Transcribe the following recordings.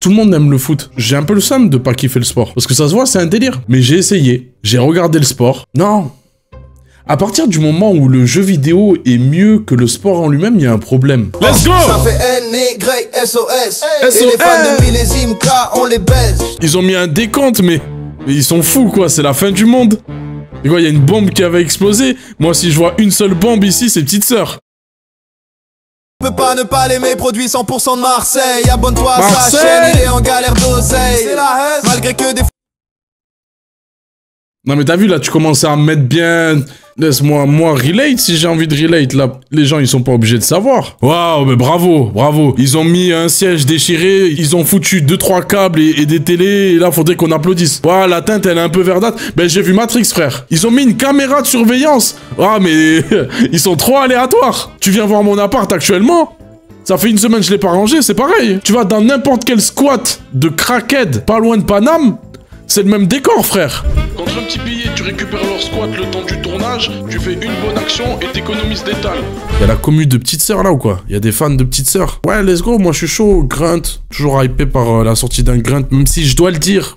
Tout le monde aime le foot. J'ai un peu le seum de pas kiffer le sport. Parce que ça se voit, c'est un délire. Mais j'ai essayé. J'ai regardé le sport. Non. À partir du moment où le jeu vidéo est mieux que le sport en lui-même, il y a un problème. Let's go! Ça fait N-Y-S-O-S. Et les fans de millésime K, on les baise. Ils ont mis un décompte, mais ils sont fous, quoi. C'est la fin du monde. Et quoi, il y a une bombe qui avait explosé. Moi, si je vois une seule bombe ici, c'est petite sœur. On peut pas ne pas l'aimer, produit 100% de Marseille. Abonne-toi à sa chaîne, il est en galère d'oseille. C'est la haine, malgré que des... Non mais t'as vu là, tu commençais à me mettre bien... Laisse-moi, relate si j'ai envie de relate. Là, les gens, ils sont pas obligés de savoir. Waouh, mais bravo, bravo. Ils ont mis un siège déchiré, ils ont foutu 2-3 câbles et des télés, et là, faudrait qu'on applaudisse. Waouh, la teinte, elle est un peu verdâtre. Ben, j'ai vu Matrix, frère. Ils ont mis une caméra de surveillance. Ah, mais ils sont trop aléatoires. Tu viens voir mon appart actuellement? Ça fait une semaine que je l'ai pas rangé, c'est pareil. Tu vas dans n'importe quel squat de crackhead, pas loin de Paname, c'est le même décor, frère. Contre un petit billet, tu récupères leur squat le temps du tournage, tu fais une bonne action et t'économises des dalles. Il y a la commu de Petite Sœur là ou quoi? Il y a des fans de Petite Sœur. Ouais, let's go, moi je suis chaud, Grunt. Toujours hypé par la sortie d'un Grunt, même si je dois le dire.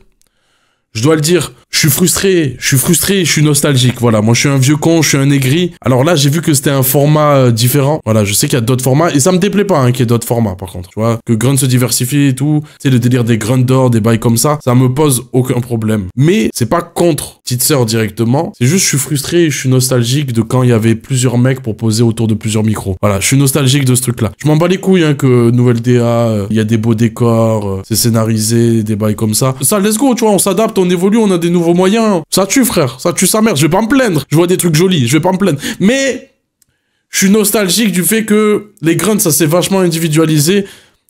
Je suis frustré, je suis nostalgique, voilà. Moi, je suis un vieux con, je suis un aigri. Alors là, j'ai vu que c'était un format différent. Voilà, je sais qu'il y a d'autres formats, et ça me déplaît pas, hein, qu'il y ait d'autres formats, par contre. Tu vois, que Grunt se diversifie et tout. Tu sais, le délire des Grunt d'or, des bails comme ça me pose aucun problème. Mais c'est pas contre Petite Sœur directement. C'est juste, je suis frustré et je suis nostalgique de quand il y avait plusieurs mecs pour poser autour de plusieurs micros. Voilà, je suis nostalgique de ce truc-là. Je m'en bats les couilles, hein, que nouvelle DA, il y a des beaux décors, c'est scénarisé, des bails comme ça. Ça, let's go, tu vois, on s'adapte, on évolue, on a des nouveaux moyens. Ça tue, frère. Ça tue sa mère. Je vais pas me plaindre. Je vois des trucs jolis. Je vais pas me plaindre. Mais je suis nostalgique du fait que les grunts, ça s'est vachement individualisé.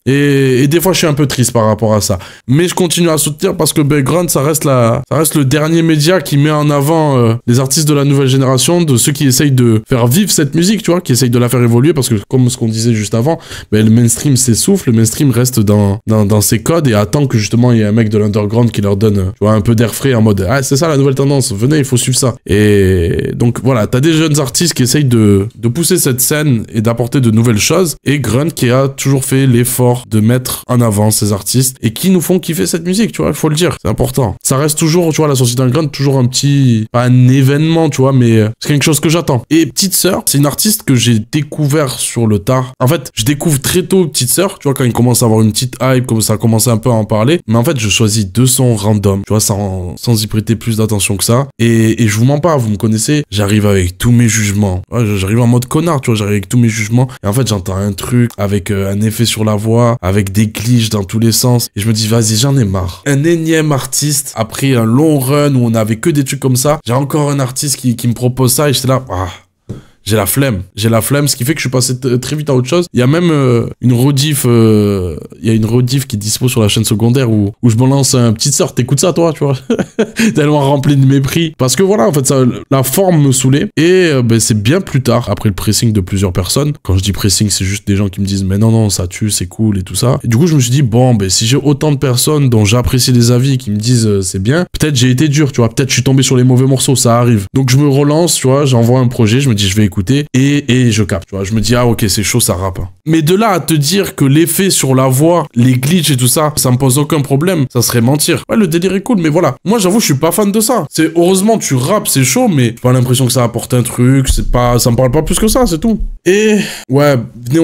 Et des fois, je suis un peu triste par rapport à ça. Mais je continue à soutenir parce que Grunt, ça reste le dernier média qui met en avant les artistes de la nouvelle génération, de ceux qui essayent de faire vivre cette musique, tu vois, qui essayent de la faire évoluer parce que, comme ce qu'on disait juste avant, le mainstream s'essouffle, le mainstream reste dans ses codes et attend que justement il y ait un mec de l'underground qui leur donne, tu vois, un peu d'air frais en mode, ah, c'est ça la nouvelle tendance, venez, il faut suivre ça. Et donc voilà, t'as des jeunes artistes qui essayent de pousser cette scène et d'apporter de nouvelles choses, et Grunt qui a toujours fait l'effort de mettre en avant ces artistes et qui nous font kiffer cette musique, tu vois, il faut le dire, c'est important. Ça reste toujours, tu vois, la sortie d'un Grunt, toujours un petit, pas un événement, tu vois, mais c'est quelque chose que j'attends. Et Petite Sœur, c'est une artiste que j'ai découvert sur le tard. En fait, je découvre très tôt Petite Sœur, tu vois, quand il commence à avoir une petite hype, comme ça a commencé un peu à en parler, mais en fait, je choisis 2 sons random, tu vois, sans y prêter plus d'attention que ça. Et je vous mens pas, vous me connaissez, j'arrive avec tous mes jugements. Ouais, j'arrive en mode connard, tu vois, j'arrive avec tous mes jugements. Et en fait, j'entends un truc avec un effet sur la voix, avec des glitches dans tous les sens, et je me dis vas-y, j'en ai marre. Un énième artiste, après un long run où on avait que des trucs comme ça, j'ai encore un artiste qui me propose ça, et j'étais là, j'ai la flemme, ce qui fait que je suis passé très vite à autre chose. Il y a même une rediff qui est dispo sur la chaîne secondaire où je me lance un Petite Sœur, t'écoutes ça toi, tu vois. Tellement rempli de mépris. Parce que voilà, en fait, ça, la forme me saoulait. Et c'est bien plus tard, après le pressing de plusieurs personnes. Quand je dis pressing, c'est juste des gens qui me disent, mais non, ça tue, c'est cool et tout ça. Et du coup, je me suis dit, bon, si j'ai autant de personnes dont j'apprécie les avis qui me disent c'est bien, peut-être j'ai été dur, tu vois, peut-être je suis tombé sur les mauvais morceaux, ça arrive. Donc je me relance, tu vois, j'envoie un projet, je me dis, je vais écouter et je capte, tu vois. Je me dis, ah ok, c'est chaud, ça rappe. Mais de là à te dire que l'effet sur la voix, les glitches et tout ça, ça me pose aucun problème, ça serait mentir. Ouais, le délire est cool, mais voilà. Moi, j'avoue, je suis pas fan de ça. C'est heureusement, tu rappes, c'est chaud, mais j'ai pas l'impression que ça apporte un truc, ça me parle pas plus que ça, c'est tout. Et ouais, venez,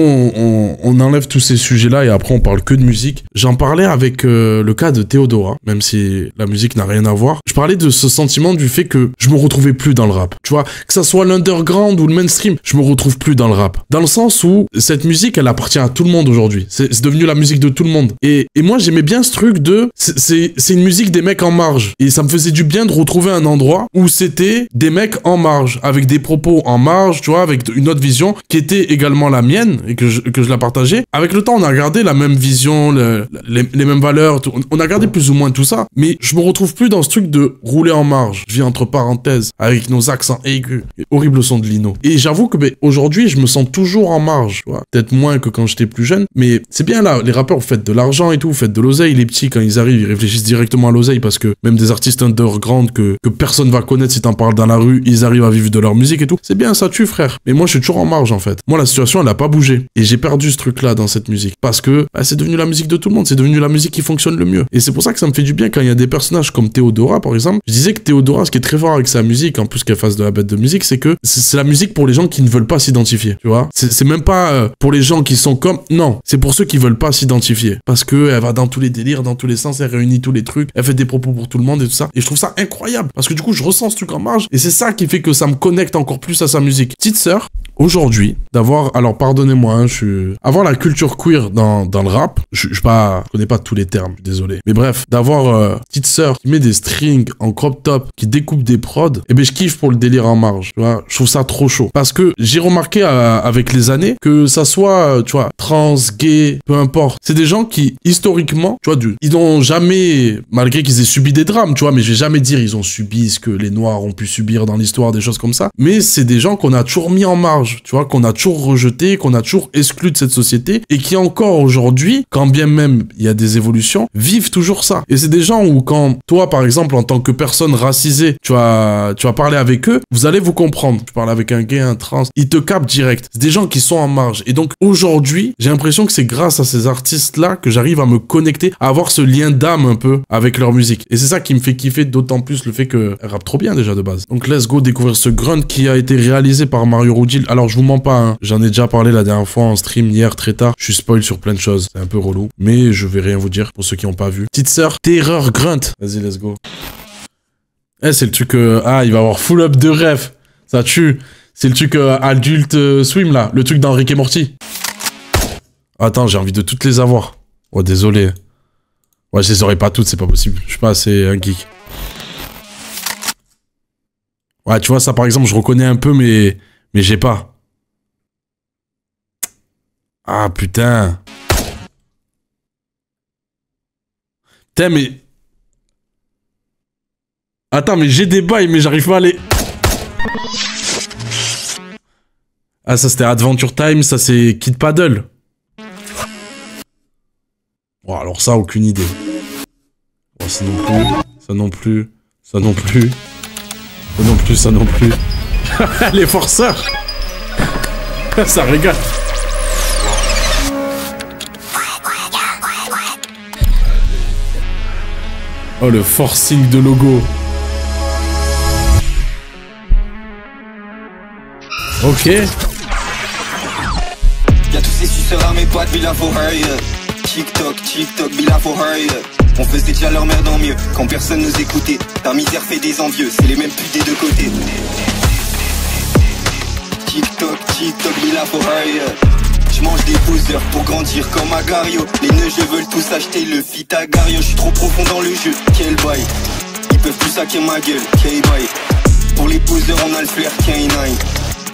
on enlève tous ces sujets-là et après, on parle que de musique. J'en parlais avec le cas de Théodora, même si la musique n'a rien à voir. Je parlais de ce sentiment du fait que je me retrouvais plus dans le rap. Tu vois, que ça soit l'underground ou le mainstream, je me retrouve plus dans le rap. Dans le sens où cette musique, elle appartient à tout le monde aujourd'hui. C'est devenu la musique de tout le monde. Et moi, j'aimais bien ce truc de... C'est une musique des mecs en marge. Et ça me faisait du bien de retrouver un endroit où c'était des mecs en marge, avec des propos en marge, tu vois, avec une autre vision qui était également la mienne et que je la partageais. Avec le temps, on a gardé la même vision, les mêmes valeurs, on a gardé plus ou moins tout ça. Mais je me retrouve plus dans ce truc de rouler en marge. Je vis entre parenthèses, avec nos accents aigus. Horrible son de Lino. Et j'avoue que aujourd'hui, je me sens toujours en marge, tu vois. Peut-être moins que quand j'étais plus jeune, mais c'est bien là, les rappeurs, vous faites de l'argent et tout, vous faites de l'oseille, les petits, quand ils arrivent, ils réfléchissent directement à l'oseille parce que même des artistes underground que personne va connaître si t'en parles dans la rue, ils arrivent à vivre de leur musique et tout. C'est bien, ça tue, frère. Mais moi, je suis toujours en marge, en fait. Moi, la situation, elle a pas bougé. Et j'ai perdu ce truc-là dans cette musique. Parce que c'est devenu la musique de tout le monde, c'est devenu la musique qui fonctionne le mieux. Et c'est pour ça que ça me fait du bien quand il y a des personnages comme Théodora, par exemple. Je disais que Théodora, ce qui est très fort avec sa musique, en plus qu'elle fasse de la bête de musique, c'est que c'est la musique pour les gens qui ne veulent pas s'identifier, tu vois. C'est même pas pour les gens qui sont comme... Non, c'est pour ceux qui veulent pas s'identifier. Parce que elle va dans tous les délires, dans tous les sens, elle réunit tous les trucs, elle fait des propos pour tout le monde et tout ça. Et je trouve ça incroyable. Parce que du coup, je ressens ce truc en marge. Et c'est ça qui fait que ça me connecte encore plus à sa musique. Petite sœur, aujourd'hui, d'avoir... Alors, pardonnez-moi, hein, avoir la culture queer dans le rap, je connais pas tous les termes, désolé. Mais bref, d'avoir petite sœur qui met des strings en crop top, qui découpe des prods, et ben je kiffe pour le délire en marge, tu vois. Je trouve ça trop chaud. Parce que j'ai remarqué avec les années que ça soit, tu vois, trans, gay, peu importe. C'est des gens qui, historiquement, tu vois, ils n'ont jamais, malgré qu'ils aient subi des drames, tu vois, mais je vais jamais dire ils ont subi ce que les Noirs ont pu subir dans l'histoire, des choses comme ça. Mais c'est des gens qu'on a toujours mis en marge, tu vois, qu'on a toujours rejeté, qu'on a toujours exclu de cette société et qui encore aujourd'hui, quand bien même il y a des évolutions, vivent toujours ça. Et c'est des gens où quand toi, par exemple, en tant que personne racisée, tu vas parler avec eux, vous allez vous comprendre. Tu parles avec un gay, un trans, ils te captent direct. C'est des gens qui sont en marge. Et donc aujourd'hui, j'ai l'impression que c'est grâce à ces artistes-là que j'arrive à me connecter, à avoir ce lien d'âme un peu avec leur musique. Et c'est ça qui me fait kiffer d'autant plus le fait qu'elle rappe trop bien déjà de base. Donc let's go découvrir ce grunt qui a été réalisé par Mario Rudil. Alors je vous mens pas, hein. J'en ai déjà parlé la dernière fois en stream hier très tard. Je suis spoil sur plein de choses. C'est un peu relou. Mais je vais rien vous dire pour ceux qui n'ont pas vu. Petite sœur, Terreur Grunt. Vas-y, let's go. C'est le truc... il va y avoir full up de rêve. Ça tue. C'est le truc Adult Swim, là. Le truc dans Rick et Morty. Attends, j'ai envie de toutes les avoir. Oh, désolé. Ouais, je les aurais pas toutes, c'est pas possible. Je suis pas assez un geek. Ouais, tu vois, ça, par exemple, je reconnais un peu, mais j'ai pas. Ah, putain. Putain, mais... Attends, mais j'ai des bails, mais j'arrive pas à les... Ah, ça, c'était Adventure Time, ça, c'est Kid Paddle. Oh, alors ça, aucune idée. Oh, ça non plus, ça non plus, ça non plus, ça non plus, ça non plus. Les forceurs. Ça régale. Oh, le forcing de logo. Ok. Y'a tous ces suceurs à mes potes, Bila for her, yeah. TikTok, Bila for her, yeah. On faisait déjà leur merde en mieux, quand personne nous écoutait. Ta misère fait des envieux, c'est les mêmes putes des deux côtés. TikTok, Bila for her, yeah. J'mange des poseurs pour grandir comme Agario. Les neugeux veulent tous acheter le fit Agario. J'suis trop profond dans le jeu, quel bail. Ils peuvent plus saquer ma gueule, quel bail. Pour les poseurs on a le flair, K9.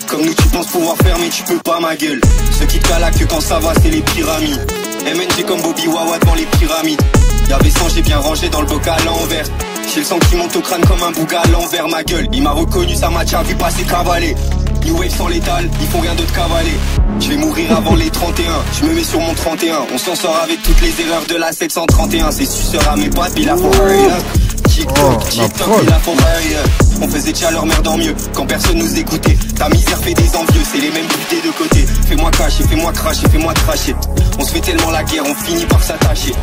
Comme nous tu penses pouvoir faire mais tu peux pas ma gueule. Ceux qui te calaquent que quand ça va c'est les pyramides. MNG comme Bobby Wawa devant les pyramides. Y'avait 100 j'ai bien rangé dans le bocal à l'envers. J'ai le sang qui monte au crâne comme un bouga à l'envers ma gueule. Il m'a reconnu, ça m'a déjà vu passer cavaler. New Wave sans létal, ils font rien d'autre cavaler. Je vais mourir avant les 31, je me mets sur mon 31. On s'en sort avec toutes les erreurs de la 731. C'est suceur à mes pattes, Bila for her, yeah. TikTok, Bila for her, yeah. On faisait déjà leur merde en mieux, quand personne nous écoutait. Ta misère fait des envieux, c'est les mêmes buts des deux côtés. Fais-moi cacher, fais-moi cracher, fais-moi cracher. On se fait tellement la guerre, on finit par s'attacher.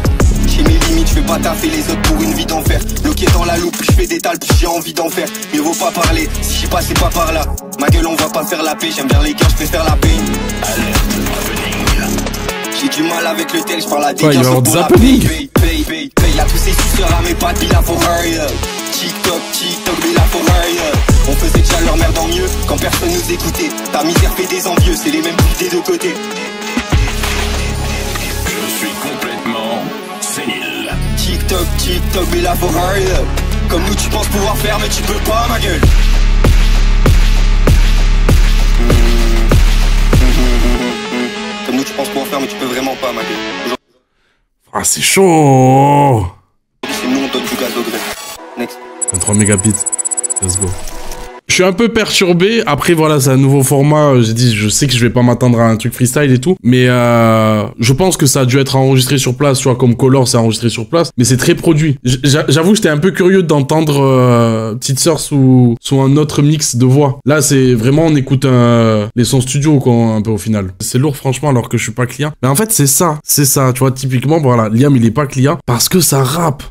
J'ai mes limites, je fais pas taffer les autres pour une vie d'enfer. Bloqué dans la loupe, plus je fais d'étal, plus j'ai envie d'en faire. Mieux vaut pas parler, si j'y passais pas par là. Ma gueule on va pas faire la paix, j'aime bien les gars, je préfère la paix. J'ai du mal avec le tel, je parle à des gars pour la paye. Y'a tous ces suceurs à mes pattes, Bila for her, yeah. TikTok, Bila for her, yeah. On faisait déjà leur merde en mieux, quand personne nous écoutait. Ta misère fait des envieux, c'est les mêmes buts des deux côtés. Je suis complètement sénile. TikTok, Bila for her, yeah. Comme nous tu penses pouvoir faire mais tu peux pas ma gueule. Comme nous tu penses pouvoir faire mais tu peux vraiment pas ma gueule. Ah, c'est chaud. C'est nous on donne du gaz au gré. Next. 23 mégabits. Let's go. Je suis un peu perturbé. Après, voilà, c'est un nouveau format. J'ai dit, je sais que je vais pas m'attendre à un truc freestyle et tout. Mais je pense que ça a dû être enregistré sur place, tu vois, comme Color, c'est enregistré sur place. Mais c'est très produit. J'avoue, j'étais un peu curieux d'entendre Petite Sœur sous un autre mix de voix. Là, c'est vraiment, on écoute les sons studio, quoi, un peu au final. C'est lourd, franchement, alors que je suis pas client. Mais en fait, c'est ça, tu vois, typiquement, voilà, Liam, il est pas client parce que ça rappe.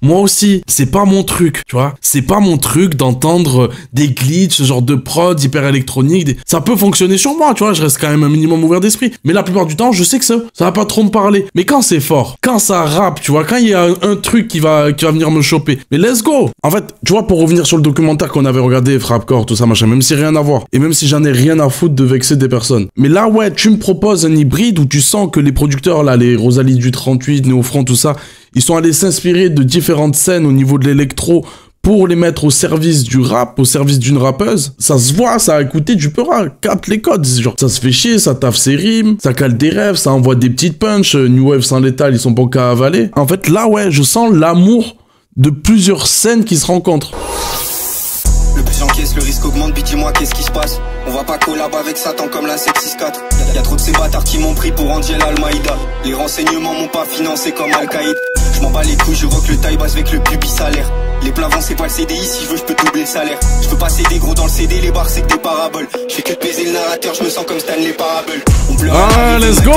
Moi aussi, c'est pas mon truc, tu vois. C'est pas mon truc d'entendre des glitches, ce genre de prod hyper électronique. Ça peut fonctionner sur moi, tu vois, je reste quand même un minimum ouvert d'esprit. Mais la plupart du temps, je sais que ça va pas trop me parler. Mais quand c'est fort, quand ça rappe, tu vois, quand il y a un truc qui va venir me choper, mais let's go. En fait, tu vois, pour revenir sur le documentaire qu'on avait regardé, Frappcore, tout ça, machin, même si rien à voir, et même si j'en ai rien à foutre de vexer des personnes. Mais là, ouais, tu me proposes un hybride où tu sens que les producteurs, là, les Rosalie du 38, Néofront, tout ça, ils sont allés s'inspirer de différentes scènes au niveau de l'électro pour les mettre au service du rap, au service d'une rappeuse. Ça se voit, ça a écouté du Peura, capte les codes. Genre, ça se fait chier, ça taffe ses rimes, ça cale des rêves, ça envoie des petites punches. New Wave sans l'étal, ils sont pas qu'à avaler. En fait, là, ouais, je sens l'amour de plusieurs scènes qui se rencontrent. Le plus j'encaisse, le risque augmente, puis dis-moi qu'est-ce qui se passe. On va pas collab avec Satan comme la 764. Y'a trop de ces bâtards qui m'ont pris pour Angel Al-Maïda. Les renseignements m'ont pas financé comme Al-Qaïd. Je m'en bats les couilles, je rock le taille basse avec le pubis salaire. Les plats vont c'est pas le CDI, si je veux je peux doubler le salaire. Je peux passer des gros dans le CD, les bars c'est que des paraboles. Je fais que de baiser le narrateur, je me sens comme Stanley Parable. On pleure let's go.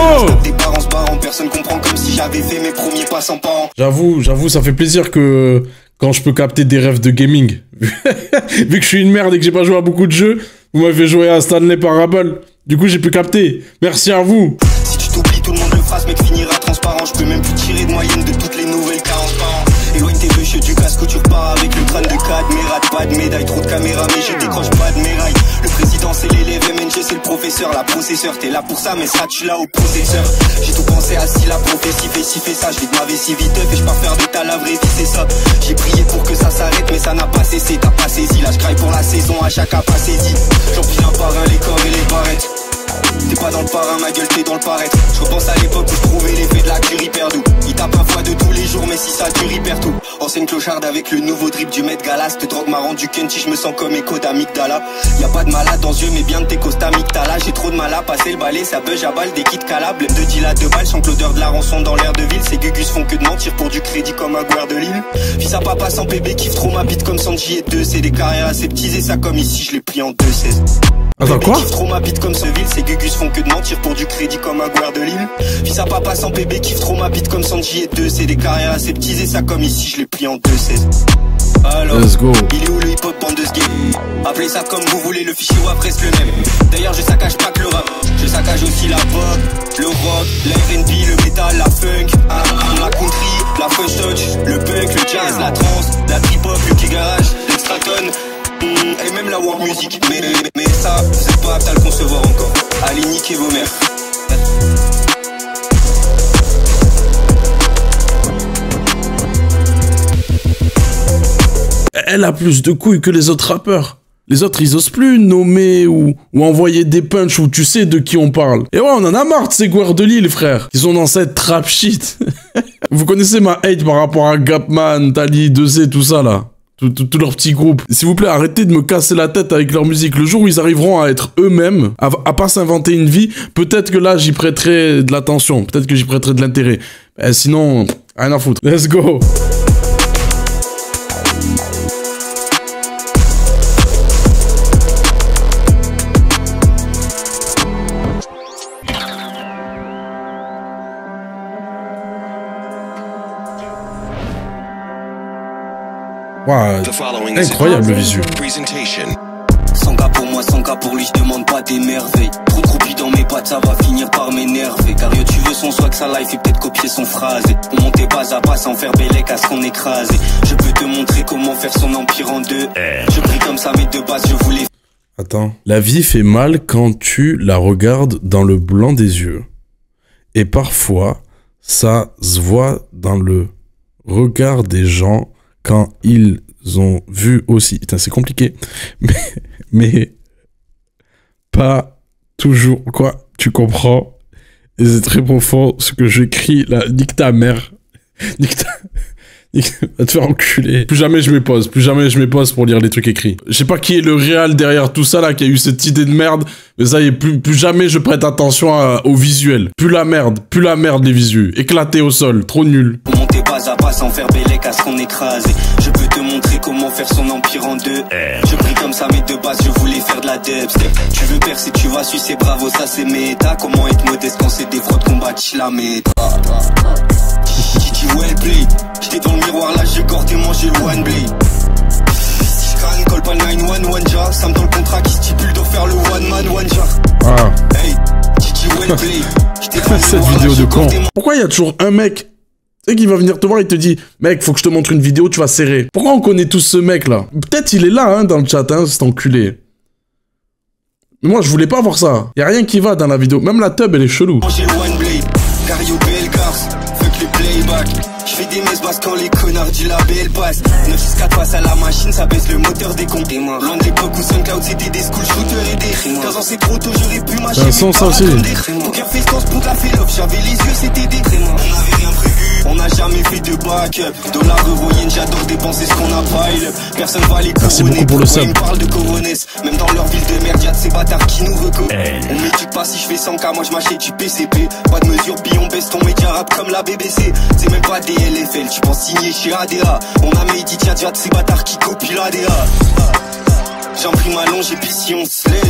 Des parents se barrant, personne comprend comme si j'avais fait mes premiers pas sans parents. J'avoue, ça fait plaisir que quand je peux capter des rêves de gaming. Vu que je suis une merde et que j'ai pas joué à beaucoup de jeux, vous m'avez fait jouer à Stanley Parable. Du coup, j'ai pu capter. Merci à vous. Si tu t'oublies, tout le monde le fasse, mec, finira transparent. Je peux même plus tirer de moyenne de toutes les nouvelles 40 par an. Éloigne tes deux cheveux du casque où tu repars avec le crâne de Cadmérat. Pas de médaille, trop de caméras, mais je décroche pas de méraille. Le président, c'est l'élève, MNG, c'est le professeur. La processeur, t'es là pour ça, mais ça, tu l'as au processeur. J'ai tout pensé à si la prophétie fait si fait ça. Je vide ma vessie vite et je pars faire de ta la vraie vie, c'est ça. J'ai prié pour que ça s'arrête, mais ça n'a pas cessé. T'as pas saisi, là, je craille pour la saison, à chaque pas saisi. J'empile un par un les corps et les barrettes. T'es pas dans le parrain, ma gueule, t'es dans le paraître. Je repense à l'époque où je trouvais l'effet de la curie perdue. Il tape un fois de tous les jours, mais si ça dure, il perd tout. Ancienne clocharde avec le nouveau drip du Met Gala. Cette drogue m'a rendu Kenchi, je me sens comme Echo d'Amygdala. Y'a pas de malade dans ce jeu, mais bien de tes costamictala. J'ai trop de mal à passer le balai, ça buzz à balle, des kits calables. Blême de Dila de balles, sans l'odeur de la rançon dans l'air de ville. Ces gugus font que de mentir pour du crédit comme un guerre de Lille. Fils à papa sans bébé, kiffe trop ma bite comme Sanji et 2. C'est des carrières aseptisées, ça comme ici, je l'ai pris en 2-16. Attends, quoi? Kiffe trop ma bite comme Seville, ces gugus font que de mentir pour du crédit comme un guerre de Lille. Fils à papa sans bébé, kiffe trop ma bite comme Sanji et 2. C'est des carrières aseptisées, ça comme ici, je l'ai pris en 2-16. Alors, let's go. Il est où le hip-hop bande de sgay? Appelez ça comme vous voulez, le fichier WAV reste le même. D'ailleurs je saccage pas que le rap, je saccage aussi la pop, le rock, la R&B, le metal, la funk, la country, la funk touch, le punk, le jazz, la trance, la trip-hop, le key garage, l'extraton et même la world music. Mais ça, vous êtes pas apte à le concevoir encore. Allez niquer vos mères. Elle a plus de couilles que les autres rappeurs. Les autres, ils osent plus nommer ou envoyer des punchs où tu sais de qui on parle. Et ouais, on en a marre de ces guerres de Lille, frère. Ils sont dans cette trap shit. Vous connaissez ma hate par rapport à Gapman, Tali, 2C, tout ça, là. Tout leur petit groupe. S'il vous plaît, arrêtez de me casser la tête avec leur musique. Le jour où ils arriveront à être eux-mêmes, à pas s'inventer une vie, peut-être que là, j'y prêterai de l'attention. Peut-être que j'y prêterai de l'intérêt. Sinon, rien à foutre. Let's go. Wow, incroyable le visuel. 100 cas pour moi, 100 cas pour lui, je demande pas des merveilles. Trop croupi dans mes pattes, ça va finir par m'énerver. Car yo, tu veux son swag, sa life et peut-être copier son phrasé. On montait pas à pas sans faire bélec à ce qu'on écrasé. Je peux te montrer comment faire son empire en deux. Je prie comme ça, mais de base, je voulais. Attends. La vie fait mal quand tu la regardes dans le blanc des yeux. Et parfois, ça se voit dans le regard des gens quand ils ont vu aussi. Putain, c'est compliqué. Mais pas toujours. Quoi? Tu comprends? Et c'est très profond ce que j'écris là. Nique ta mère. Va te faire enculer. Plus jamais je me pose pour lire les trucs écrits. Je sais pas qui est le réal derrière tout ça là, qui a eu cette idée de merde, mais ça y est, plus jamais je prête attention au visuel. Plus la merde les visus. Éclaté au sol, trop nul. Monter pas à pas sans faire bélec à ce qu'on écrase. Je peux te montrer comment faire son empire en deux. Je prie comme ça mais de base je voulais faire de la dubstep. Tu veux percer, tu vas sucer, bravo ça c'est méta. Comment être modeste quand c'est des fraudes combattre la méta. Titi well play. J'étais dans le miroir là, j'ai gordé manger le one blade. Si je crâne, call pas le 911 ja. Ça me donne le contrat qui stipule de faire le one man one ja. Ah. Hey, Titi well play. J'étais dans le Cette miroir, vidéo là, de con. j'ai gordé Pourquoi il y a toujours un mec, tu sais, qui va venir te voir et te dit, mec, faut que je te montre une vidéo, tu vas serrer. Pourquoi on connaît tous ce mec là? Peut-être il est là, hein, dans le chat, hein, cet enculé. Mais moi, je voulais pas voir ça. Y a rien qui va dans la vidéo. Même la tub, elle est chelou. J'ai le one blade, Cario Belgars, fuck le playback. J'fais des messes basses quand les connards du label passent. 964 face à la machine, ça baisse le moteur des comptes. Loin de l'époque où SoundCloud c'était des school shooters et des 15 ans c'est trop tôt, j'aurais pu mâcher. Un son ça aussi. Poker face quand ce la fait l'off, j'avais les yeux, c'était des créments. On avait rien prévu, on n'a jamais fait de backup. Dollar, euro, yen, j'adore dépenser ce qu'on a pile. Personne va les Merci beaucoup pour le sub. Ils me parlent de coronesse, même dans leur ville de merde, y'a de ces bâtards qui nous reconnent. On m'éduque pas si je fais 100K, moi je m'achète du PCP. Pas de mesure, billon, baisse ton média rap comme la BBC. C'est même pas des LFL, tu penses signer chez ADA. On a médité, y'a déjà de ces bâtards qui copient l'ADA. J'imprime ma longe et puis si on se lève,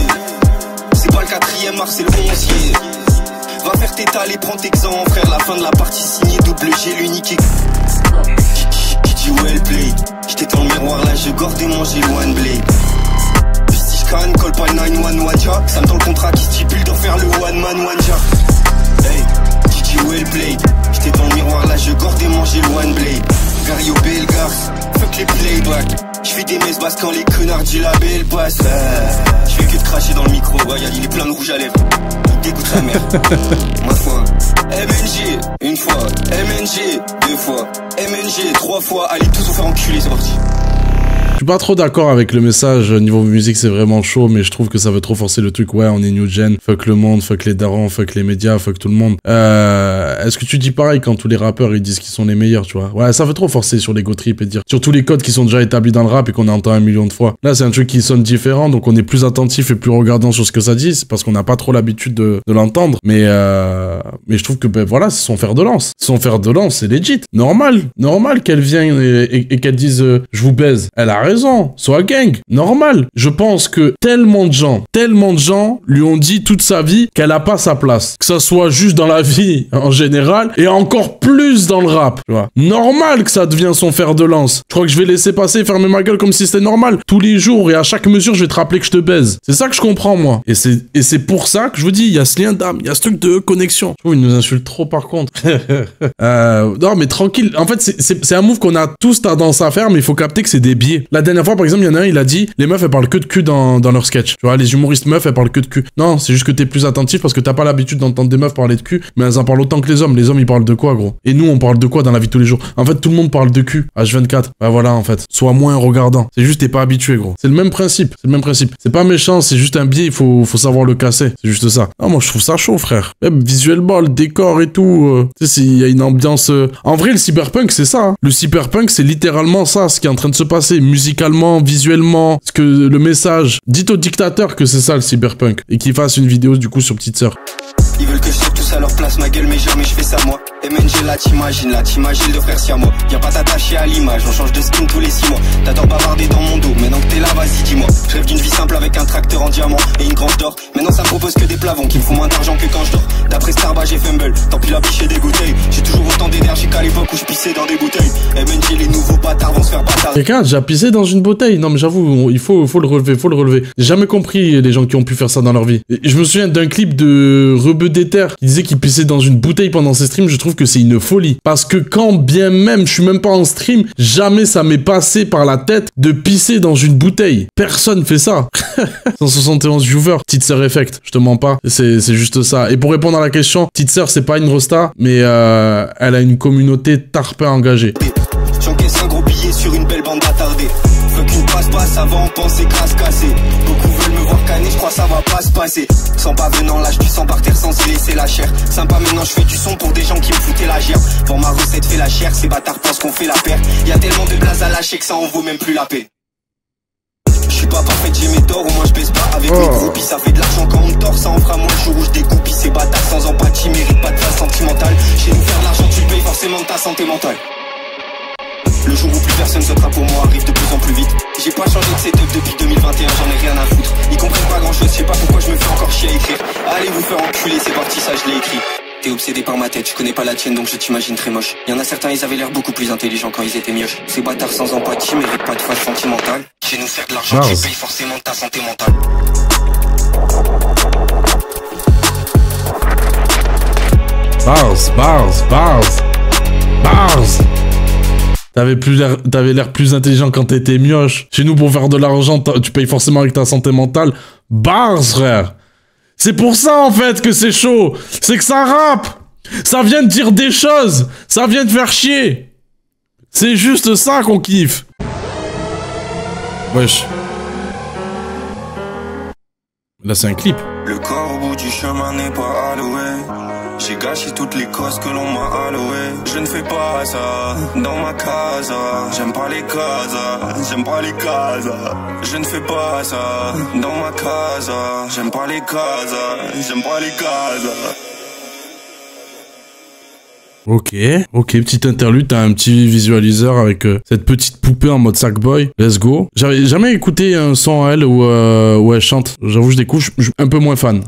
c'est pas le 4ème art, c'est le 11e. Va faire tes tales et prends tes exemples, frère. La fin de la partie signée double G, l'unique. Qui dit well play. J'étais dans le miroir là, je gordais manger le one blade. Puis si je canne, call pas le 911 ja. Ça me donne le contrat qui stipule de faire le one man one ja. Hey, qui dit well play. J'étais dans le miroir là, je gordais manger le one blade. Cario Belgars, fuck les playbacks. J'fais des messes basses quand les connards du label passent. J'fais que de cracher dans le micro, regarde il est plein de rouge à lèvres. Il dégoûte sa mère. Ma foi. MNG, une fois. MNG, deux fois. MNG, trois fois. Allez tous vous faire enculer, c'est parti. Je suis pas trop d'accord avec le message, niveau musique c'est vraiment chaud, mais je trouve que ça veut trop forcer le truc, ouais on est new gen, fuck le monde, fuck les darons, fuck les médias, fuck tout le monde. Est-ce que tu dis pareil quand tous les rappeurs ils disent qu'ils sont les meilleurs, tu vois? Ouais, ça veut trop forcer sur l'ego trip et dire, sur tous les codes qui sont déjà établis dans le rap et qu'on entend 1 million de fois. Là c'est un truc qui sonne différent, donc on est plus attentif et plus regardant sur ce que ça dit, c'est parce qu'on n'a pas trop l'habitude de l'entendre, mais je trouve que ben voilà, c'est son fer de lance. Son fer de lance c'est legit, normal qu'elle vienne et qu'elle dise je vous baise. Elle a raison, soit gang, normal. Je pense que tellement de gens lui ont dit toute sa vie qu'elle a pas sa place. Que ça soit juste dans la vie en général et encore plus dans le rap, tu vois. Normal que ça devienne son fer de lance. Je crois que je vais laisser passer, fermer ma gueule comme si c'était normal. Tous les jours et à chaque mesure, je vais te rappeler que je te baise. C'est ça que je comprends, moi. Et c'est pour ça que je vous dis, il y a ce lien d'âme, il y a ce truc de connexion. Je trouve qu'il nous insulte trop par contre. Non, mais tranquille. En fait, c'est un move qu'on a tous tendance à faire, mais il faut capter que c'est des biais. La dernière fois, par exemple, il y en a un, il a dit, les meufs, elles parlent que de cul dans leur sketch. Tu vois, les humoristes meufs, elles parlent que de cul. Non, c'est juste que t'es plus attentif parce que t'as pas l'habitude d'entendre des meufs parler de cul, mais elles en parlent autant que les hommes. Les hommes, ils parlent de quoi, gros? Et nous, on parle de quoi dans la vie de tous les jours? En fait, tout le monde parle de cul. H24. Bah voilà, en fait. Sois moins regardant. C'est juste, t'es pas habitué, gros. C'est le même principe. C'est le même principe. C'est pas méchant, c'est juste un biais, il faut savoir le casser. C'est juste ça. Ah, moi, je trouve ça chaud, frère. Même visuellement, le décor et tout. Tu sais, il y a une ambiance. En vrai, le cyberpunk, c'est ça. Hein. Le cyberpunk, c'est littéralement ça, ce qui est en train de se passer. Musicalement, visuellement, ce que le message. Dites au dictateur que c'est ça, le cyberpunk. Et qu'il fasse une vidéo, du coup, sur Petite Sœur. Ils veulent que je sorte tous à leur place, ma gueule, mais jamais je fais ça moi. MNG là t'imagines le frère siamois. Viens pas t'attacher à l'image, on change de skin tous les 6 mois. T'adores bavarder dans mon dos, maintenant que t'es là, vas-y dis-moi. Je rêve d'une vie simple avec un tracteur en diamant et une grange d'or. Maintenant ça me propose que des plavons qui me font moins d'argent que quand je dors. D'après Starba j'ai fumble, tant pis la biche et des bouteilles. J'ai toujours autant d'énergie qu'à l'époque où je pissais dans des bouteilles. MNG les nouveaux bâtards vont se faire bâtard. Quelqu'un a déjà pissé dans une bouteille? Non mais j'avoue, il faut le relever, J'ai jamais compris les gens qui ont pu faire ça dans leur vie. Et je me souviens d'un clip de Rebeu d'Ether qui disait qu'il pissait dans une bouteille pendant ses streams. Je trouve que c'est une folie. Parce que quand bien même je suis même pas en stream, jamais ça m'est passé par la tête de pisser dans une bouteille. Personne fait ça. 171 viewers. Petite Sœur Effect, je te mens pas. C'est juste ça. Et pour répondre à la question, Petite Sœur c'est pas une rosta, mais elle a une communauté tarpin engagée. J'encaisse un gros billet sur une belle bande attardée. veux qu'une passe-passe, ça va en penser grasse cassée. Beaucoup veulent me voir canner, je crois ça va pas se passer. Sans pas venant, lâche du sang par terre sans y laisser la chair. Sympa maintenant, je fais du son pour des gens qui me foutaient la gerbe. Bon, ma recette fait la chair, ces bâtards pensent qu'on fait la paire. Y'a tellement de blaze à lâcher que ça en vaut même plus la peine. Je suis pas parfait, j'ai mes torts, au moins je baisse pas avec mes groupies. Ça fait de l'argent quand on me tord, ça en fera moins le jour où je dégoupille. Ces bâtards sans empathie méritent pas de place sentimentale. Chez nous faire de l'argent, tu payes forcément de ta santé mentale. Le jour où plus personne sautera pour moi arrive de plus en plus vite. J'ai pas changé de setup depuis 2021, j'en ai rien à foutre. Ils comprennent pas grand chose, je sais pas pourquoi je me fais encore chier à écrire. Allez vous faire enculer, c'est parti, ça je l'ai écrit. T'es obsédé par ma tête, je connais pas la tienne donc je t'imagine très moche. Y'en a certains, ils avaient l'air beaucoup plus intelligents quand ils étaient mioches. Ces bâtards sans empathie méritent pas de phase sentimentale. Chez nous faire de l'argent, tu payes forcément de ta santé mentale. Bars. T'avais l'air plus intelligent quand t'étais mioche. Chez nous, pour faire de l'argent, tu payes forcément avec ta santé mentale. Bars, frère. C'est pour ça, en fait, que c'est chaud. C'est que ça rappe. Ça vient de dire des choses. Ça vient de faire chier. C'est juste ça qu'on kiffe. Wesh. Là, c'est un clip. Le corps au bout du chemin n'est pas alloué. J'ai gâché toutes les causes que l'on m'a allouées. Je ne fais pas ça dans ma casa. J'aime pas les casas, j'aime pas les casas. Je ne fais pas ça dans ma casa. J'aime pas les casas, j'aime pas les casas. Ok, petite interlude, t'as un petit visualiseur avec cette petite poupée en mode Sackboy. Let's go. J'avais jamais écouté un son à elle où elle chante. J'avoue, je découvre, je suis un peu moins fan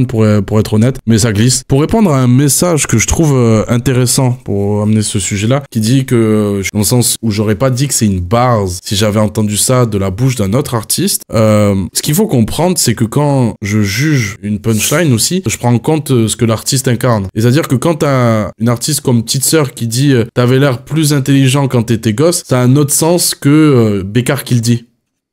pour être honnête, mais ça glisse. Pour répondre à un message que je trouve intéressant pour amener ce sujet-là, qui dit que, dans le sens où j'aurais pas dit que c'est une bars si j'avais entendu ça de la bouche d'un autre artiste, ce qu'il faut comprendre, c'est que quand je juge une punchline aussi, je prends en compte ce que l'artiste incarne. Et c'est-à-dire que quand t'as une artiste comme Petite Sœur qui dit t'avais l'air plus intelligent quand t'étais gosse, ça a un autre sens que Bécard qui le dit.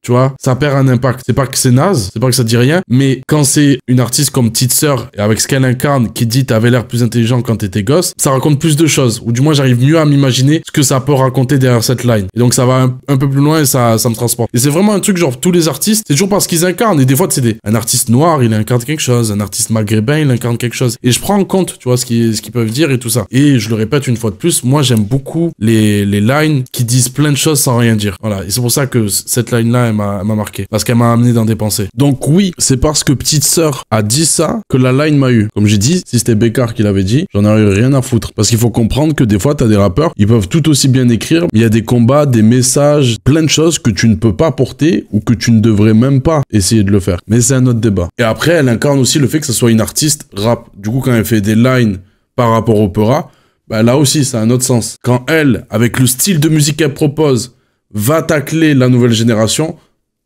Tu vois, ça perd un impact. C'est pas que c'est naze, c'est pas que ça dit rien, mais quand c'est une artiste comme Petite Sœur, et avec ce qu'elle incarne, qui dit t'avais l'air plus intelligent quand t'étais gosse, ça raconte plus de choses, ou du moins j'arrive mieux à m'imaginer ce que ça peut raconter derrière cette line. Et donc ça va un peu plus loin et ça me transporte. Et c'est vraiment un truc genre tous les artistes, c'est toujours parce qu'ils incarnent, et des fois c'est un artiste noir, il incarne quelque chose, un artiste maghrébin, il incarne quelque chose. Et je prends en compte, tu vois, ce qu'ils peuvent dire et tout ça. Et je le répète une fois de plus, moi j'aime beaucoup les lines qui disent plein de choses sans rien dire. Voilà, et c'est pour ça que cette line-là, elle m'a marqué. Parce qu'elle m'a amené dans des pensées. Donc oui, c'est parce que Petite Sœur a dit ça que la line m'a eu. Comme j'ai dit, si c'était Bécard qui l'avait dit, j'en aurais rien à foutre. Parce qu'il faut comprendre que des fois, t'as des rappeurs, ils peuvent tout aussi bien écrire, mais il y a des combats, des messages, plein de choses que tu ne peux pas porter ou que tu ne devrais même pas essayer de le faire. Mais c'est un autre débat. Et après, elle incarne aussi le fait que ce soit une artiste rap. Du coup, quand elle fait des lines par rapport au Peura, bah là aussi, ça a un autre sens. Quand elle, avec le style de musique qu'elle propose, va tacler la nouvelle génération,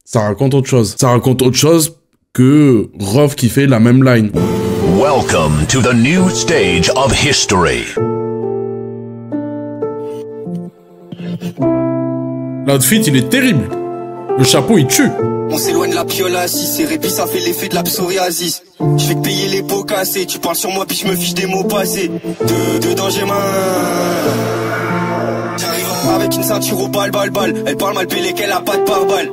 ça raconte autre chose. Ça raconte autre chose que Rof qui fait la même line. Welcome to the new stage of history. L'outfit, il est terrible. Le chapeau, il tue. On s'éloigne de la piola, si c'est répit, ça fait l'effet de la psoriasis. Je vais te payer les pots cassés, tu parles sur moi puis je me fiche des mots passés. Dedans j'ai main. J'arrive avec une ceinture au bal. Elle parle mal pelé qu'elle a pas de pare-balles.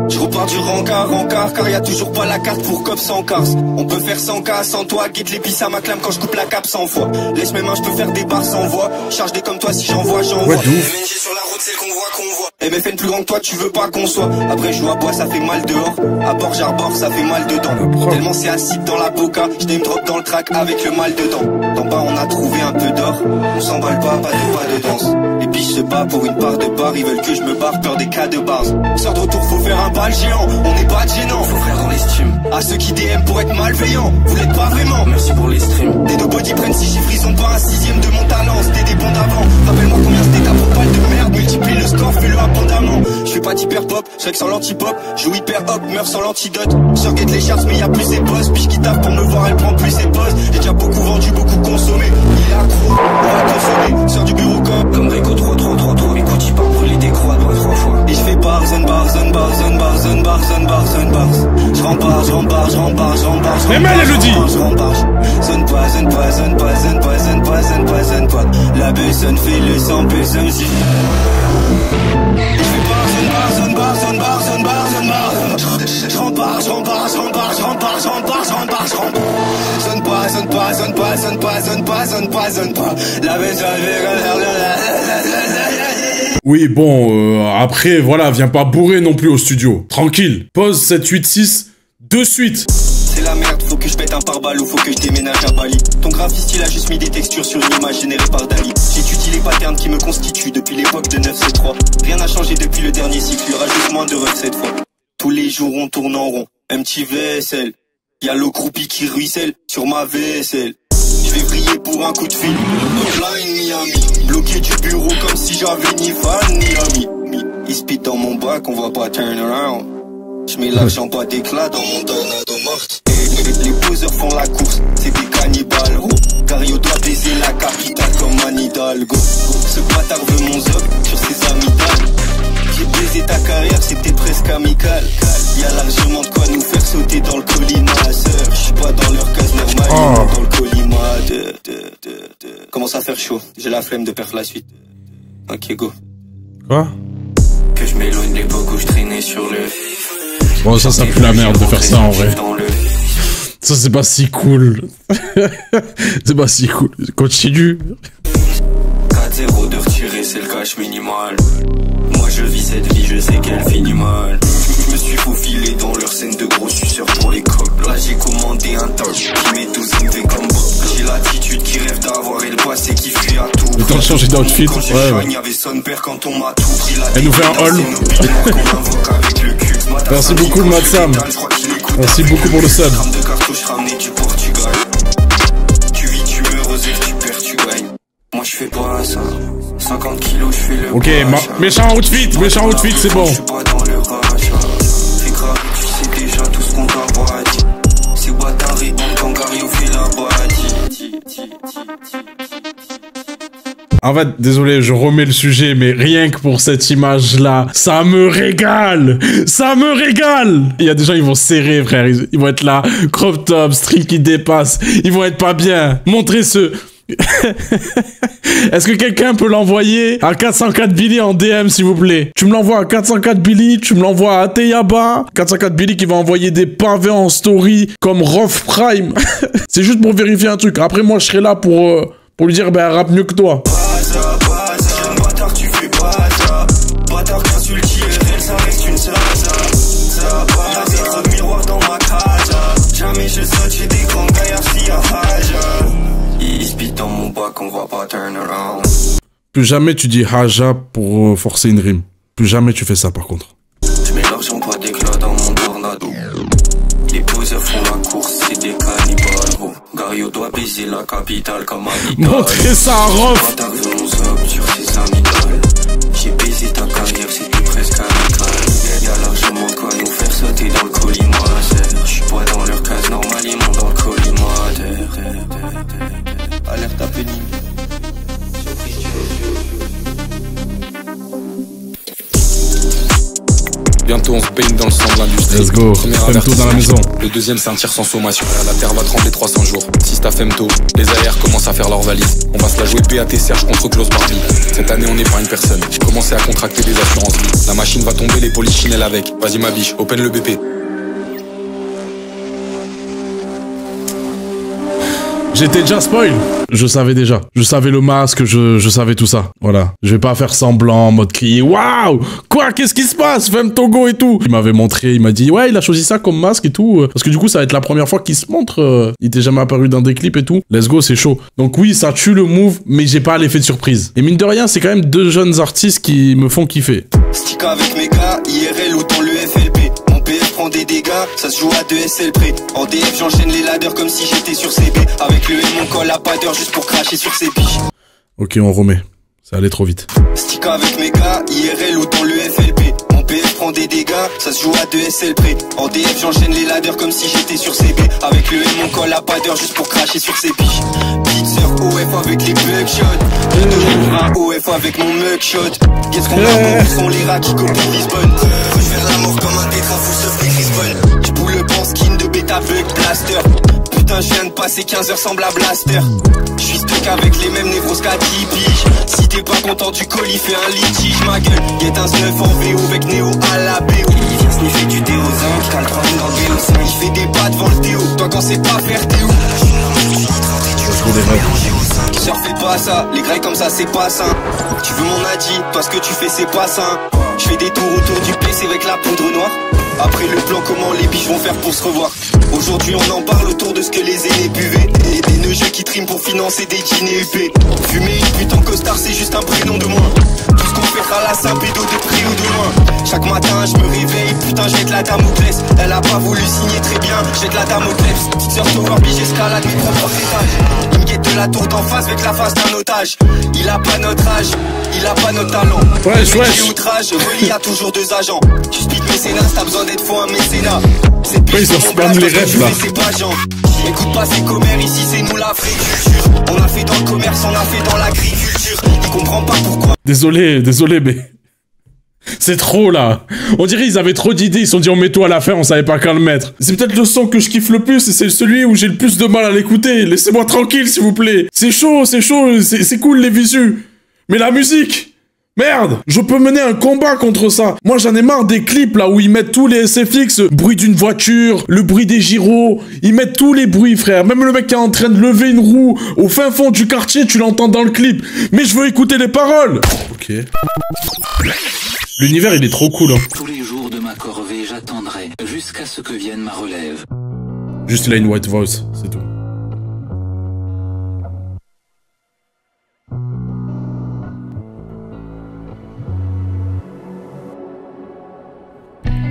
Je repars du rencard, car y a toujours pas la carte pour cop sans cars. On peut faire 100K sans toi, guette l'épice à ma clame quand je coupe la cape 100 fois. Laisse mes mains, je peux faire des barres sans voix. Charge des comme toi si j'envoie. Ouais, MNG sur la route, c'est le convoi. MFN plus grand que toi, tu veux pas qu'on soit. Après je joue à bois, ça fait mal dehors. À bord j'arbore, ça fait mal dedans. Tellement c'est acide dans la boca, je name drop dans le track avec le mal dedans. D'en bas on a trouvé un peu d'or, on s'emballe pas de danse. Les biches se battent pour une part de bar, ils veulent que je me barre, peur des cas de bars. Sors de retour, faut faire un bal géant, on n'est pas gênant. Faut faire dans les streams, à ceux qui DM pour être malveillants. Vous l'êtes pas vraiment, merci pour les streams. Des nobody prennent 6 chiffres, ils ont pas un sixième de mon talent. C'était des bons d'avant, rappelle-moi combien c'était ta propale de merde. Multiplie le score, fais-le abondamment. Je fais pas d'hyper pop, je que sans l'anti-pop. Joue hyper hop, meurs sans l'antidote. Sur get les charts mais y'a plus ses boss. Biche qui tape pour me voir, elle prend plus ses bosses. J'ai déjà beaucoup vendu, beaucoup consommé. Il est accro, on va consommer. Sors du bureau comme Rico, trop. Écoute, il part brûler des croix dans 3 fois. Et je fais bars. Je rembarre. Mais elle le dit. Zone pas. La besogne fait le sang, besogne si. Je fais bars. Oui, bon, après, voilà, viens pas bourrer non plus au studio. Tranquille. Pose 7-8-6 de suite. C'est la merde, faut que je pète un pare-balles ou faut que je déménage à Bali. Ton graphiste il a juste mis des textures sur une image générée par Dali. J'étudie les patterns qui me constituent depuis l'époque de 9C3. Rien n'a changé depuis le dernier cycle, il y aura juste moins de runs cette fois. Tous les jours on tourne en rond, MTVSL. Y'a le groupie qui ruisselle sur ma vaisselle. Je vais vriller pour un coup de fil. Offline Miami, bloqué du bureau comme si j'avais ni fan ni ami. Il speed dans mon bac, on va pas turn around. J'mets l'argent pas d'éclat dans mon tornado morte. Les poseurs font la course, c'est des cannibales. Gario doit baiser la capitale comme Anne Hidalgo. Ce bâtard veut mon zob sur ses amygdales. J'ai baisé ta carrière, c'était presque amical. Y'a largement de quoi nous faire sauter dans le collimateur. J'suis pas dans leur case normale, dans le collimateur. Commence à faire chaud, j'ai la flemme de perdre la suite. Ok, go. Quoi? Que je m'éloigne l'époque où je traînais sur le... Bon, ça pue la merde de faire ça en vrai. Ça, c'est pas si cool. C'est pas si cool. Continue. 4-0 de retirer, c'est le cash minimal. Moi, je vis cette vie, je sais qu'elle finit mal. Je me suis faufilé dans leur scène de gros suceurs pour les coques. Là, j'ai commandé un top qui met 12 MV comme Bob. J'ai l'attitude qui rêve d'avoir et le passé qui fuit à tout. Le temps de changer d'outfit. Ouais. Elle nous fait un haul. Merci beaucoup, Matsam. Merci beaucoup pour le sub. Tu vis, tu meurs, tu perds, tu gagnes. Moi, je fais pas ça. 50 kilos, je fais le. Ok, méchant outfit, c'est bon. Je suis pas dans le rachat. C'est grave, tu sais déjà tout ce qu'on t'a dit. C'est bâtard et bon quand Gario fait la badie. En fait, désolé, je remets le sujet, mais rien que pour cette image-là, ça me régale! Ça me régale! Il y a des gens, ils vont serrer, frère. Ils vont être là, crop top, string qui dépasse. Ils vont être pas bien. Montrez ce... Est-ce que quelqu'un peut l'envoyer à 404 Billy en DM, s'il vous plaît? Tu me l'envoies à 404 Billy, tu me l'envoies à Teyaba. 404 Billy qui va envoyer des pavés en story comme Rough Prime. C'est juste pour vérifier un truc. Après, moi, je serai là pour lui dire, ben, rappe mieux que toi. Bâtard, tu fais pas ça. Bâtard, t'insultes IRL, ça reste une ça. Y'a des gros miroirs dans ma casa. Jamais je saute, j'ai des grands gaillards si y'a Haja. Il speed dans mon bac, on va pas turn around. Plus jamais tu dis Haja pour forcer une rime. Plus jamais tu fais ça, par contre. J'mets l'argent pas d'éclat dans mon tornado. Les poseurs font la course, c'est des cannibales, gros. Gario doit baiser la capitale comme amical. Montrez ça à Rof. J'ai baisé ta carrière, c'était presque amical. Y'a largement de quoi nous faire sauter dans le collimateur. J'suis pas dans leur case normale, ils montent dans le collimateur. Alerte à pénible. Bientôt on se baigne dans le sang de l'industrie. Let's go, Femto dans la maison. Le deuxième c'est un tir sans sommation. La terre va trembler 300 jours. Si c'est à Femto, les AR commencent à faire leur valise. On va se la jouer PAT Serge contre Klaus Barbie. Cette année on n'est pas une personne. J'ai commencé à contracter des assurances vie. La machine va tomber, les polichinelles avec. Vas-y ma biche, open le BP. J'étais déjà spoil. Je savais déjà. Je savais le masque, je savais tout ça. Voilà. Je vais pas faire semblant en mode crier. Waouh! Quoi? Qu'est-ce qui se passe? Femme Togo et tout. Il m'avait montré, il m'a dit, ouais, il a choisi ça comme masque et tout. Parce que du coup, ça va être la première fois qu'il se montre. Il était jamais apparu dans des clips et tout. Let's go, c'est chaud. Donc oui, ça tue le move, mais j'ai pas l'effet de surprise. Et mine de rien, c'est quand même deux jeunes artistes qui me font kiffer. Stick avec mes gars, IRL ou dans le FLP. Mon PF prend des dégâts, ça se joue à 2 SL près. En DF, j'enchaîne les ladders comme si j'étais sur CB. Avec le M, on colle à pas d'heure juste pour cracher sur ses biches. Ok, on remet. Ça allait trop vite. Stick avec mes gars, IRL ou dans le FLP. Mon PF prend des dégâts, ça se joue à 2 SL près. En DF, j'enchaîne les ladders comme si j'étais sur CB. Avec le M, on colle à pas d'heure juste pour cracher sur ses biches. Pizzer OF avec les bugshots. Un OF avec mon mugshot. Qu'est-ce qu'on a, sont les rats qui copient Lisbonne. Je fais la mort comme un tétra full stuff avec Lisbonne. J'boule le pan skin de bêta bug blaster. Putain, je viens de passer 15 heures semble à blaster. J'suis de mec avec les mêmes névroses qu'à 10 piges. Si t'es pas content du colis, fais un litige. Ma gueule, guette un snuff en VO avec Néo à la BO. Il vient sniffer du déosant, cale 3 dans le BO5. Il fait des pas devant le Théo, toi quand c'est pas faire Théo. Surfez pas ça, les grailles comme ça c'est pas sain. Tu veux mon adi, toi ce que tu fais c'est pas sain. Je fais des tours autour du PC avec la poudre noire. Après le plan, comment les biches vont faire pour se revoir. Aujourd'hui on en parle autour de ce que les aînés buvaient. Et des neujeux qui triment pour financer des dîners UP. Fumer une pute en costard c'est juste un prénom de moins. Tout ce qu'on fait à la Saint-Pédo de près ou de loin. Chaque matin je me réveille, putain jette la Damoclès. Elle a pas voulu signer très bien, jette la Damoclès. Petite sœur Tower Bige escalade mes propres étages. Il me guette de la tour d'en face avec la face d'un otage. Il a pas notre âge, il a pas notre talent. Wesh, wesh. Outrage, il y a toujours 2 agents. Tu speak mécénat, t'as besoin d'être faux un mécénat. C'est Ouais, ils ont spam les refs là. Écoute pas ces commères, ici c'est nous la vraie culture. On a fait dans le commerce, on a fait dans l'agriculture. Il comprend pas pourquoi. Désolé, mais... C'est trop là. On dirait ils avaient trop d'idées, ils se sont dit on met tout à la fin, on savait pas quand le mettre. C'est peut-être le son que je kiffe le plus et c'est celui où j'ai le plus de mal à l'écouter. Laissez-moi tranquille s'il vous plaît. C'est chaud, c'est cool les visus. Mais la musique, merde, je peux mener un combat contre ça. Moi j'en ai marre des clips là où ils mettent tous les SFX, bruit d'une voiture, le bruit des gyros, ils mettent tous les bruits frère. Même le mec qui est en train de lever une roue au fin fond du quartier, tu l'entends dans le clip. Mais je veux écouter les paroles. Ok. L'univers il est trop cool hein. Tous les jours de ma corvée j'attendrai jusqu'à ce que vienne ma relève. Juste il a une white voice, c'est tout.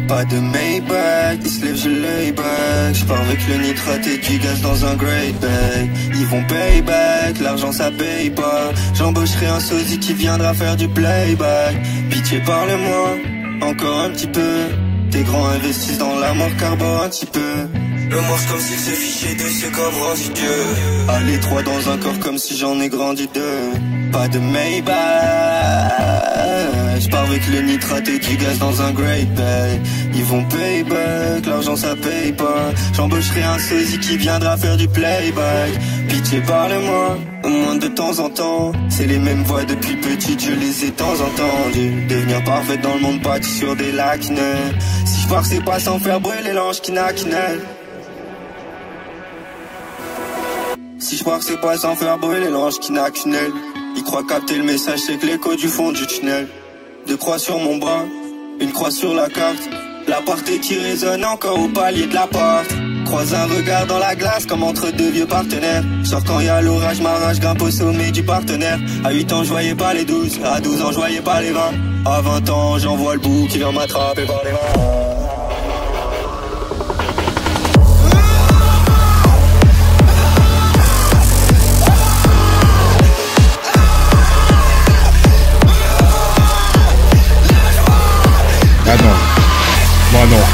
Pas de Maybach, il se lève, je lay back. J'pars avec le nitrate et du gaz dans un great bag. Ils vont payback, l'argent ça paye pas. J'embaucherai un sosie qui viendra faire du playback. Pitié parle-moi, encore un petit peu. Tes grands investissent dans la mort carbone un petit peu. Le morse comme s'il se fichait de ce corps rendu Dieu. Allez 3 dans un corps comme si j'en ai grandi 2. Pas de Maybach. J'pars avec le nitrate et du gaz dans un great bag. Ils vont payback, l'argent ça paye pas. J'embaucherai un sosie qui viendra faire du playback. Pitié parle-moi, au moins de temps en temps. C'est les mêmes voix depuis petite, je les ai temps entendues. Devenir parfaite dans le monde bâti sur des lacs. Si j'pars c'est pas sans faire brûler l'ange qui n'a qu'inelle. Si je pars c'est pas sans faire brûler l'ange qui n'a qu'une aile. Il croit capter le message, c'est que l'écho du fond du tunnel. 2 croix sur mon bras, une croix sur la carte. La partie qui résonne encore au palier de l'appart. Croise un regard dans la glace comme entre 2 vieux partenaires. Sors quand y a l'orage, ma rage grimpe au sommet du partenaire. À 8 ans je voyais pas les 12, à 12 ans je voyais pas les 20. À 20 ans j'en vois le bout qui vient m'attraper par les mains. Ah non. Moi non.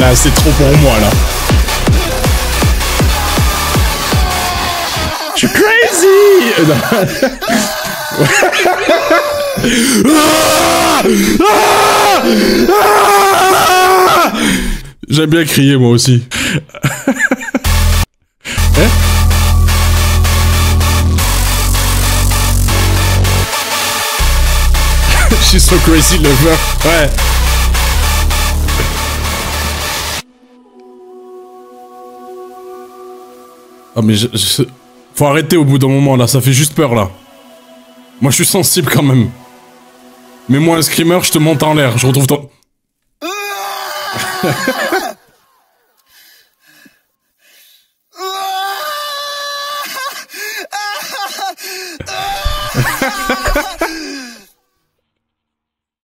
Là c'est trop pour moi là. Je suis crazy. J'aime bien crier moi aussi. Hein? She's so crazy lover. Ouais. Ah mais faut arrêter au bout d'un moment là, ça fait juste peur là. Moi je suis sensible quand même. Mets-moi un screamer, je te monte en l'air, je retrouve ton...